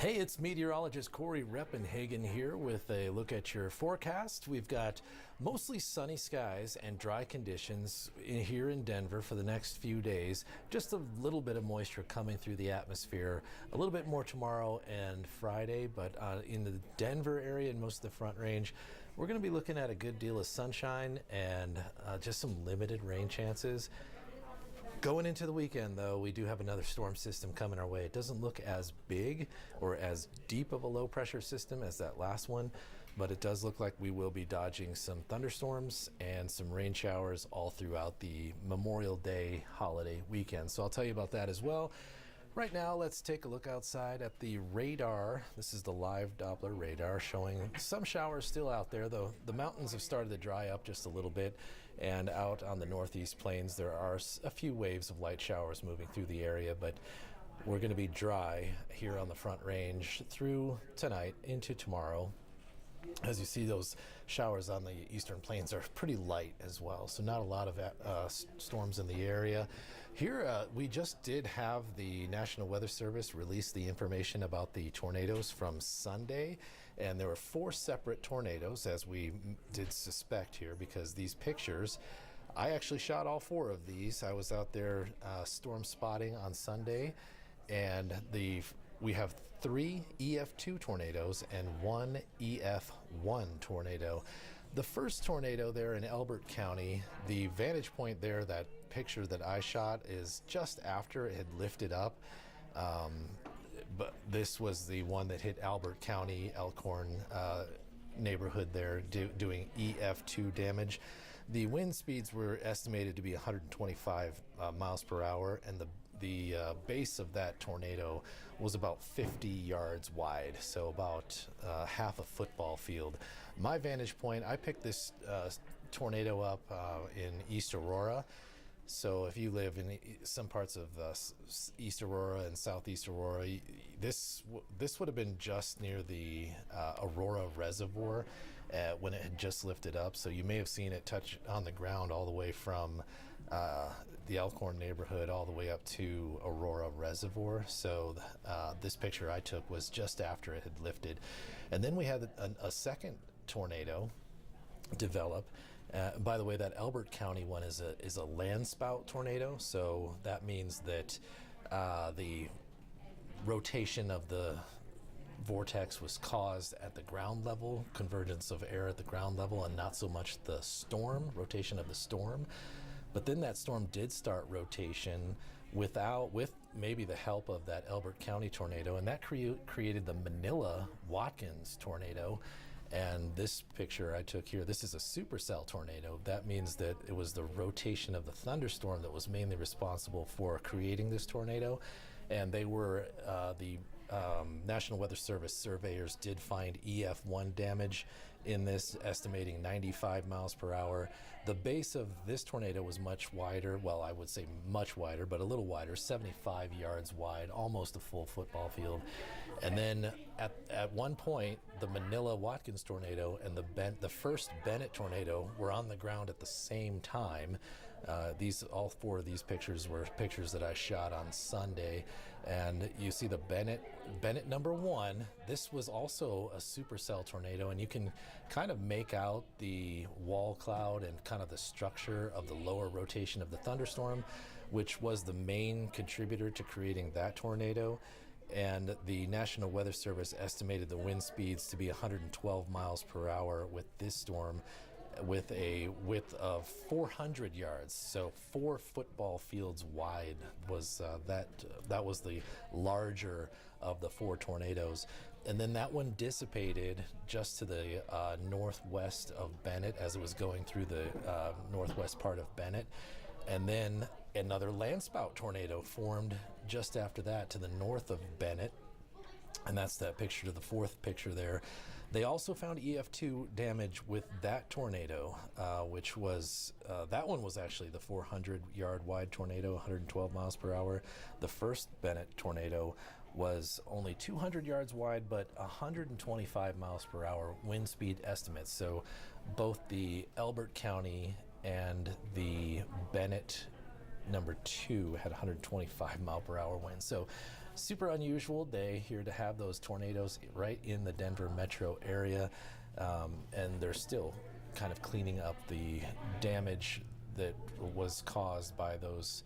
Hey, it's meteorologist Cory Reppenhagen here with a look at your forecast. We've got mostly sunny skies and dry conditions here in Denver for the next few days. Just a little bit of moisture coming through the atmosphere. A little bit more tomorrow and Friday, but in the Denver area and most of the Front Range, we're going to be looking at a good deal of sunshine and just some limited rain chances. Going into the weekend, though, we do have another storm system coming our way. It doesn't look as big or as deep of a low pressure system as that last one, but it does look like we will be dodging some thunderstorms and some rain showers all throughout the Memorial Day holiday weekend. So I'll tell you about that as well. Right now, let's take a look outside at the radar. This is the live Doppler radar showing some showers still out there, though the mountains have started to dry up just a little bit. And out on the northeast plains, there are a few waves of light showers moving through the area, but we're going to be dry here on the Front Range through tonight into tomorrow. As you see, those showers on the eastern plains are pretty light as well, so not a lot of storms in the area. Here, we just did have the National Weather Service release the information about the tornadoes from Sunday, and there were 4 separate tornadoes, as we did suspect here, because these pictures, I actually shot all 4 of these. I was out there storm spotting on Sunday, and we have 3 EF2 tornadoes and 1 EF1 tornado. The first tornado there in Elbert County, the vantage point there, that picture that I shot, is just after it had lifted up. But this was the one that hit Albert County, Elkhorn neighborhood there, doing EF2 damage. The wind speeds were estimated to be 125 miles per hour, and the base of that tornado was about 50 yards wide, so about half a football field. My vantage point, I picked this tornado up in East Aurora. So if you live in some parts of East Aurora and Southeast Aurora, this would have been just near the Aurora Reservoir when it had just lifted up. So you may have seen it touch on the ground all the way from the Elkhorn neighborhood all the way up to Aurora Reservoir. So this picture I took was just after it had lifted. And then we had a second tornado develop. By the way, that Elbert County one is a land spout tornado, so that means that the rotation of the vortex was caused at the ground level, convergence of air at the ground level, and not so much the rotation of the storm. But then that storm did start rotation with maybe the help of that Elbert County tornado, and that created the Manila-Watkins tornado. And this picture I took here, this is a supercell tornado. That means that it was the rotation of the thunderstorm that was mainly responsible for creating this tornado. And they were, the National Weather Service surveyors did find EF1 damage in this, estimating 95 miles per hour. The base of this tornado was much wider. Well, I would say much wider, but a little wider, 75 yards wide, almost a full football field. And then at one point, the Manila-Watkins tornado and the first Bennett tornado were on the ground at the same time. All 4 of these pictures were pictures that I shot on Sunday, and you see the Bennett number 1. This was also a supercell tornado, and you can kind of make out the wall cloud and kind of the structure of the lower rotation of the thunderstorm, which was the main contributor to creating that tornado. And the National Weather Service estimated the wind speeds to be 112 miles per hour with this storm, with a width of 400 yards, so 4 football fields wide was that was the larger of the 4 tornadoes. And then that one dissipated just to the northwest of Bennett as it was going through the northwest part of Bennett. And then another landspout tornado formed just after that to the north of Bennett. And that's that picture to the 4th picture there. They also found EF2 damage with that tornado, which was, that one was actually the 400-yard wide tornado, 112 miles per hour. The first Bennett tornado was only 200 yards wide, but 125 miles per hour wind speed estimates. So both the Elbert County and the Bennett number 2 had 125 mile per hour winds. So super unusual day here to have those tornadoes right in the Denver metro area, and they're still kind of cleaning up the damage that was caused by those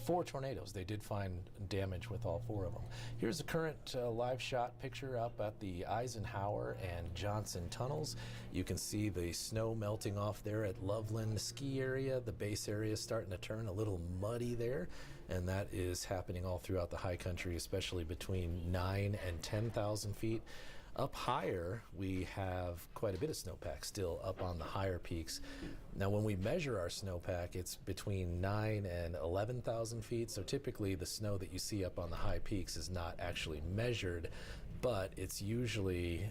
4 tornadoes. They did find damage with all 4 of them. Here's a current live shot picture up at the Eisenhower and Johnson tunnels. You can see the snow melting off there at Loveland ski area. The base area is starting to turn a little muddy there, and that is happening all throughout the high country, especially between 9 and 10,000 feet. Up higher, we have quite a bit of snowpack still up on the higher peaks. Now, when we measure our snowpack, it's between 9 and 11,000 feet. So typically the snow that you see up on the high peaks is not actually measured, but it's usually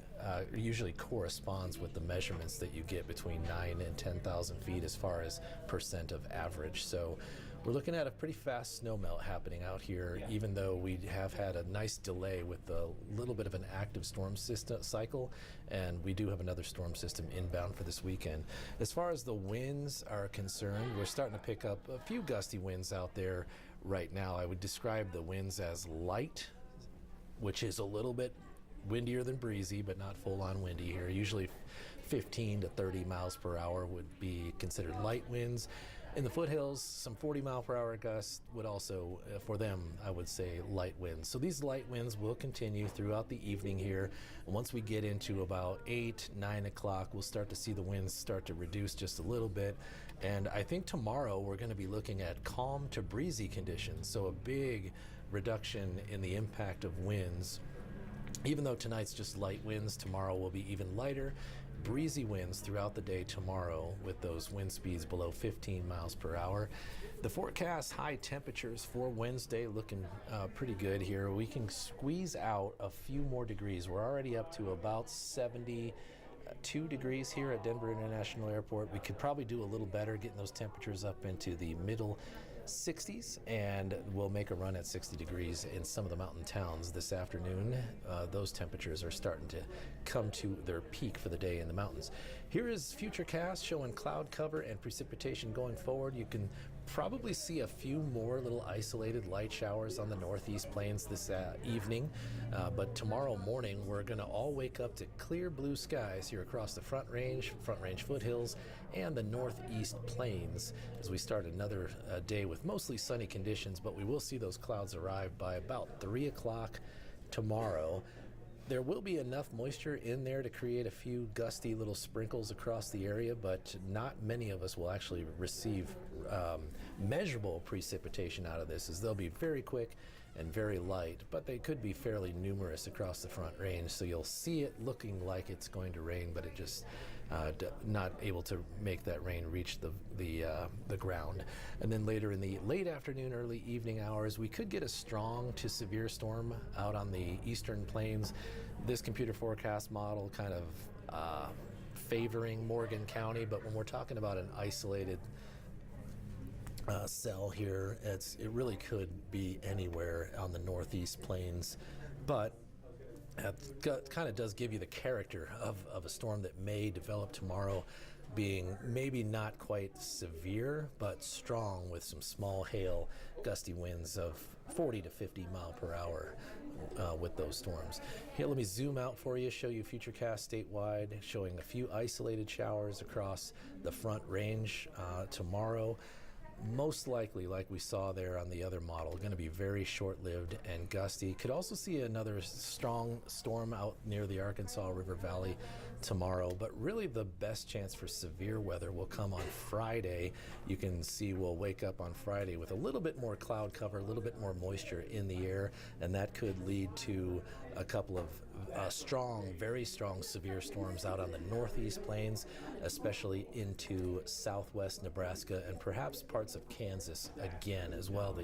corresponds with the measurements that you get between 9 and 10,000 feet as far as percent of average. So we're looking at a pretty fast snow melt happening out here, even though we have had a nice delay with a little bit of an active storm system cycle, and we do have another storm system inbound for this weekend. As far as the winds are concerned, we're starting to pick up a few gusty winds out there right now. I would describe the winds as light, which is a little bit windier than breezy, but not full-on windy here. Usually 15 to 30 miles per hour would be considered light winds. In the foothills, some 40-mile-per-hour gusts would also, for them, I would say light winds. So these light winds will continue throughout the evening here. And once we get into about 8, 9 o'clock, we'll start to see the winds start to reduce just a little bit. And I think tomorrow we're going to be looking at calm to breezy conditions. So a big reduction in the impact of winds. Even though tonight's just light winds, tomorrow will be even lighter. Breezy winds throughout the day tomorrow with those wind speeds below 15 miles per hour. The forecast high temperatures for Wednesday looking pretty good here. We can squeeze out a few more degrees. We're already up to about 72 degrees here at Denver International Airport. We could probably do a little better getting those temperatures up into the middle 60s, and we'll make a run at 60 degrees in some of the mountain towns this afternoon. Those temperatures are starting to come to their peak for the day in the mountains. Here is Futurecast showing cloud cover and precipitation going forward. You can probably see a few more little isolated light showers on the northeast plains this evening, but tomorrow morning we're going to all wake up to clear blue skies here across the Front Range foothills, and the northeast plains as we start another day with mostly sunny conditions, but we will see those clouds arrive by about 3 o'clock tomorrow. There will be enough moisture in there to create a few gusty little sprinkles across the area, but not many of us will actually receive measurable precipitation out of this, as they'll be very quick and very light, but they could be fairly numerous across the Front Range, so you'll see it looking like it's going to rain, but it just not able to make that rain reach the ground. And then later in the late afternoon, early evening hours, we could get a strong to severe storm out on the eastern plains. This computer forecast model kind of favoring Morgan County, but when we're talking about an isolated cell here, it really could be anywhere on the northeast plains, but it kind of does give you the character of a storm that may develop tomorrow, being maybe not quite severe, but strong with some small hail, gusty winds of 40 to 50 mile per hour with those storms. Here, let me zoom out for you, show you Futurecast statewide, showing a few isolated showers across the Front Range tomorrow. Most likely, like we saw there on the other model, going to be very short-lived and gusty. Could also see another strong storm out near the Arkansas River Valley tomorrow, but really the best chance for severe weather will come on Friday. You can see we'll wake up on Friday with a little bit more cloud cover, a little bit more moisture in the air, and that could lead to a couple of very strong severe storms out on the northeast plains, especially into southwest Nebraska and perhaps parts of Kansas again as well.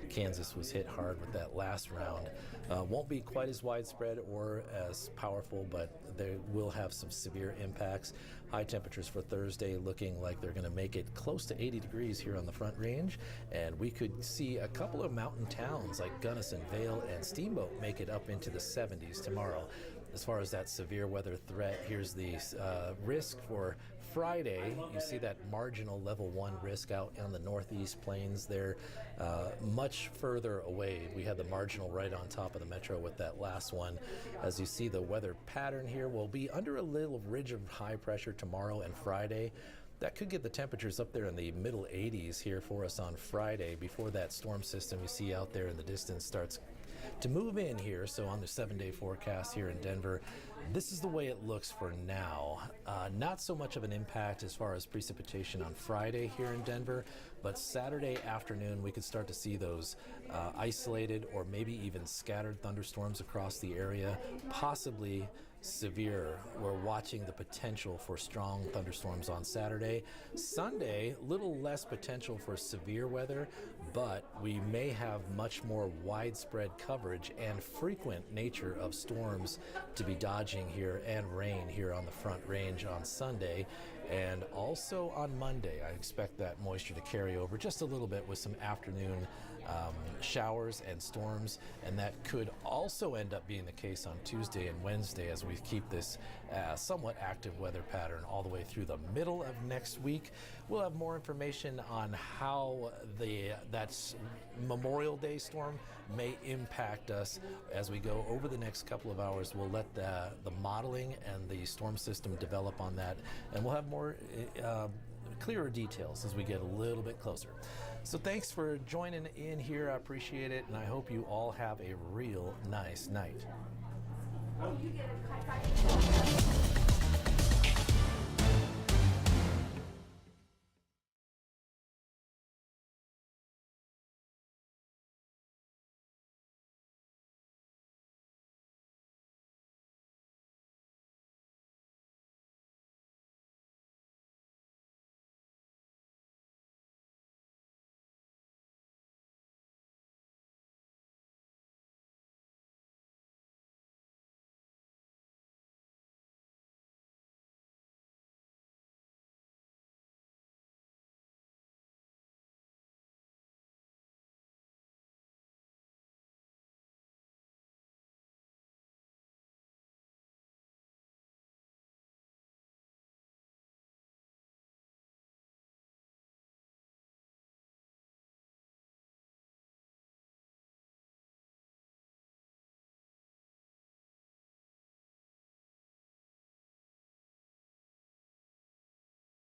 Kansas was hit hard with that last round. Won't be quite as widespread or as powerful, but they will have some severe impacts. High temperatures for Thursday looking like they're going to make it close to 80 degrees here on the Front Range, and we could see a couple of mountain towns like Gunnison, Vale, and Steamboat make it up into the 70s tomorrow. As far as that severe weather threat, here's the risk for Friday, you see that marginal level 1 risk out on the northeast plains there, much further away. We had the marginal right on top of the metro with that last one. As you see, the weather pattern here will be under a little ridge of high pressure tomorrow and Friday. That could get the temperatures up there in the middle 80s here for us on Friday before that storm system you see out there in the distance starts to move in here. So on the 7-day forecast here in Denver, this is the way it looks for now. Not so much of an impact as far as precipitation on Friday here in Denver, but Saturday afternoon we could start to see those isolated or maybe even scattered thunderstorms across the area, possibly severe. We're watching the potential for strong thunderstorms on Saturday. Sunday, little less potential for severe weather, but we may have much more widespread coverage and frequent nature of storms to be dodging here, and rain here on the Front Range on Sunday. And also on Monday, I expect that moisture to carry over just a little bit with some afternoon showers and storms, and that could also end up being the case on Tuesday and Wednesday as we keep this somewhat active weather pattern all the way through the middle of next week. We'll have more information on how that Memorial Day storm may impact us as we go over the next couple of hours. We'll let the modeling and the storm system develop on that, and we'll have more clearer details as we get a little bit closer. So thanks for joining in here. I appreciate it, and I hope you all have a real nice night.